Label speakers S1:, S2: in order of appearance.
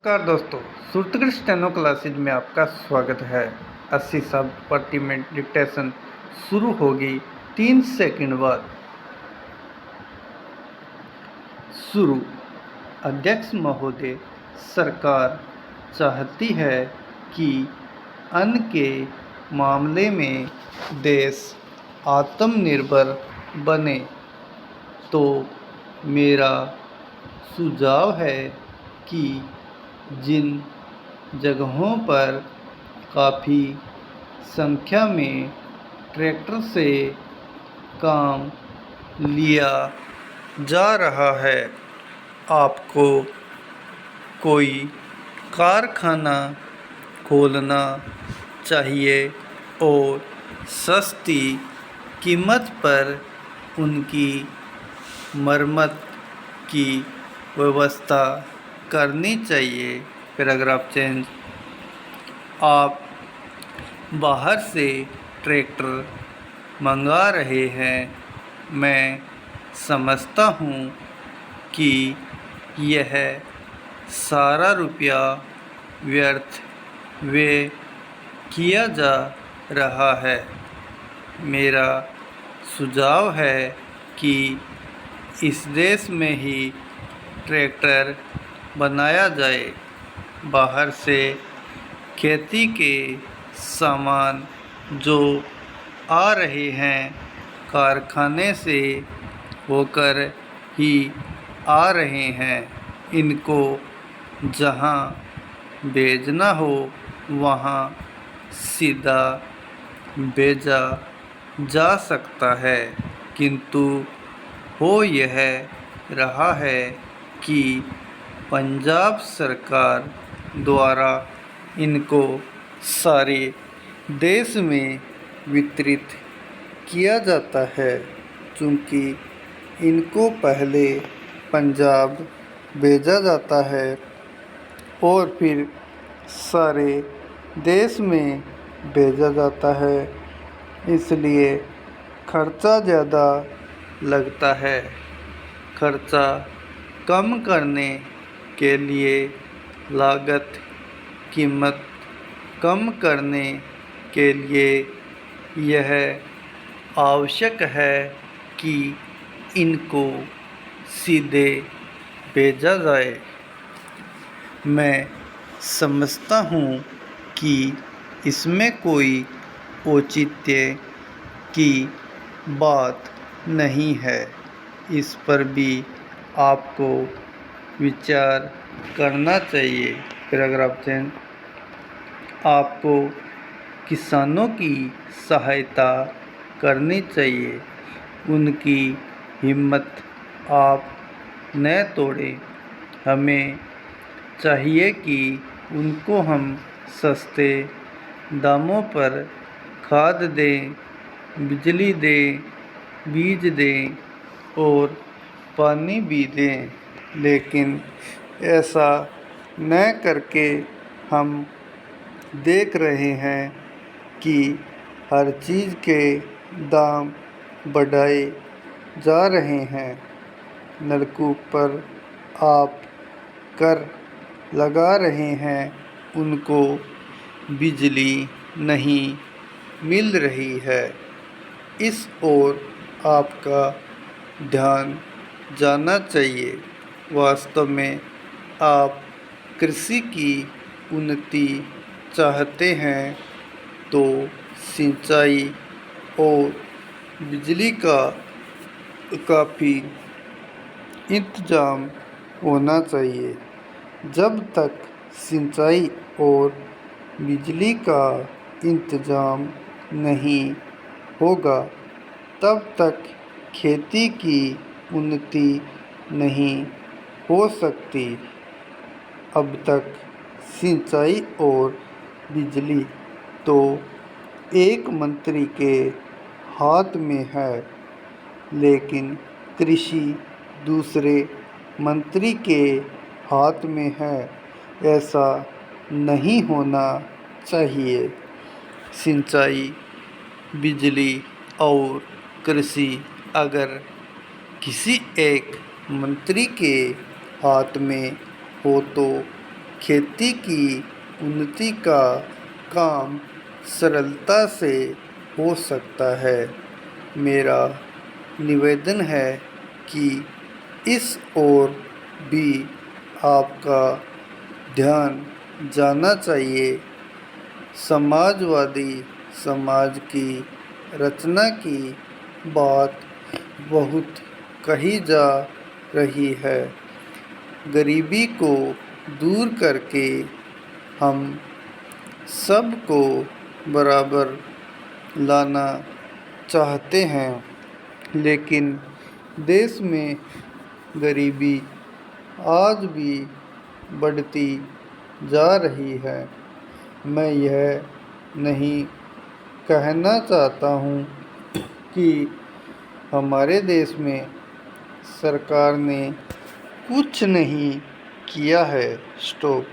S1: नमस्कार दोस्तों, Suratgarh steno classes में आपका स्वागत है। 80 शब्द प्रति मिनट डिक्टेशन शुरू होगी 3 सेकंड बाद। शुरू। अध्यक्ष महोदय, सरकार चाहती है कि अन्न के मामले में देश आत्मनिर्भर बने, तो मेरा सुझाव है कि जिन जगहों पर काफ़ी संख्या में ट्रैक्टर से काम लिया जा रहा है, आपको कोई कारखाना खोलना चाहिए और सस्ती कीमत पर उनकी मरम्मत की व्यवस्था करनी चाहिए। Paragraph change. आप बाहर से ट्रैक्टर मंगा रहे हैं। मैं समझता हूँ कि यह सारा रुपया व्यर्थ व्यय किया जा रहा है। मेरा सुझाव है कि इस देश में ही ट्रैक्टर बनाया जाए। बाहर से खेती के सामान जो आ रहे हैं, कारखाने से होकर ही आ रहे हैं। इनको जहां भेजना हो वहां सीधा भेजा जा सकता है, किंतु हो यह रहा है कि पंजाब सरकार द्वारा इनको सारे देश में वितरित किया जाता है, चूँकि इनको पहले पंजाब भेजा जाता है और फिर सारे देश में भेजा जाता है, इसलिए खर्चा ज़्यादा लगता है। खर्चा कम करने के लिए लागत कीमत कम करने के लिए यह आवश्यक है कि इनको सीधे भेजा जाए। मैं समझता हूँ कि इसमें कोई औचित्य की बात नहीं है। इस पर भी आपको विचार करना चाहिए। Paragraph change. आपको किसानों की सहायता करनी चाहिए। उनकी हिम्मत आप न तोड़ें। हमें चाहिए कि उनको हम सस्ते दामों पर खाद दें, बिजली दें, बीज दें और पानी भी दें, लेकिन ऐसा न करके हम देख रहे हैं कि हर चीज़ के दाम बढ़ाए जा रहे हैं। नलकूप पर आप कर लगा रहे हैं, उनको बिजली नहीं मिल रही है। इस ओर आपका ध्यान जाना चाहिए। वास्तव में आप कृषि की उन्नति चाहते हैं तो सिंचाई और बिजली का काफ़ी इंतजाम होना चाहिए। जब तक सिंचाई और बिजली का इंतजाम नहीं होगा, तब तक खेती की उन्नति नहीं हो सकती। अब तक सिंचाई और बिजली तो एक मंत्री के हाथ में है, लेकिन कृषि दूसरे मंत्री के हाथ में है। ऐसा नहीं होना चाहिए। सिंचाई, बिजली और कृषि अगर किसी एक मंत्री के हाथ में हो तो खेती की उन्नति का काम सरलता से हो सकता है। मेरा निवेदन है कि इस ओर भी आपका ध्यान जाना चाहिए। समाजवादी समाज की रचना की बात बहुत कही जा रही है। गरीबी को दूर करके हम सबको बराबर लाना चाहते हैं, लेकिन देश में गरीबी आज भी बढ़ती जा रही है। मैं यह नहीं कहना चाहता हूँ कि हमारे देश में सरकार ने कुछ नहीं किया है। स्टॉप।